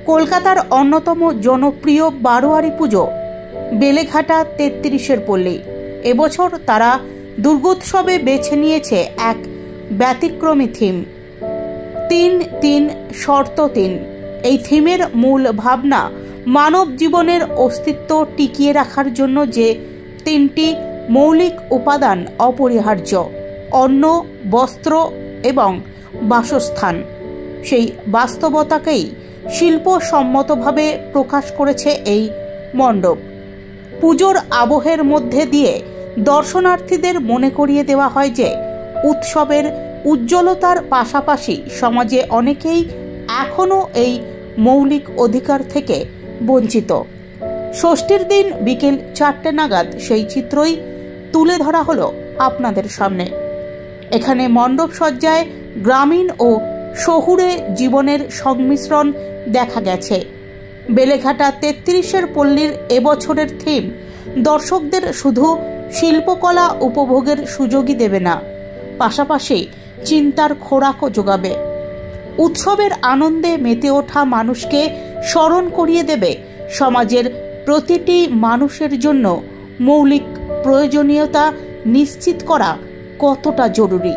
কলকাতার অন্যতম জনপ্রিয় বারোয়ারি পুজো বেলেঘাটা ৩৩-এর পল্লী। এবছর তারা দুর্গোৎসবে বেছে নিয়েছে এক ব্যতিক্রমী থিম, ৩-৩ শর্ত ৩। এই থিমের মূল ভাবনা মানব জীবনের অস্তিত্ব টিকিয়ে রাখার জন্য যে ৩টি মৌলিক উপাদান অপরিহার্য, অন্ন, বস্ত্র এবং বাসস্থান, সেই বাস্তবতাকেই শিল্পসম্মতভাবে প্রকাশ করেছে এই মণ্ডপ। পুজোর আবহের মধ্যে দিয়ে দর্শনার্থীদের মনে করিয়ে দেওয়া হয় যে উৎসবের উজ্জ্বলতার পাশাপাশি সমাজে অনেকেই এখনও এই মৌলিক অধিকার থেকে বঞ্চিত। ষষ্ঠীর দিন বিকেল 4টে নাগাদ সেই চিত্রই তুলে ধরা হলো আপনাদের সামনে। এখানে মণ্ডপ সজ্জায় গ্রামীণ ও শহুরে জীবনের সংমিশ্রণ দেখা গেছে। বেলেঘাটা ৩৩-এর পল্লীর এবছরের থিম দর্শকদের শুধু শিল্পকলা উপভোগের সুযোগই দেবে না, পাশাপাশি চিন্তার খোরাকও যোগাবে। উৎসবের আনন্দে মেতে ওঠা মানুষকে স্মরণ করিয়ে দেবে সমাজের প্রতিটি মানুষের জন্য মৌলিক প্রয়োজনীয়তা নিশ্চিত করা কতটা জরুরি।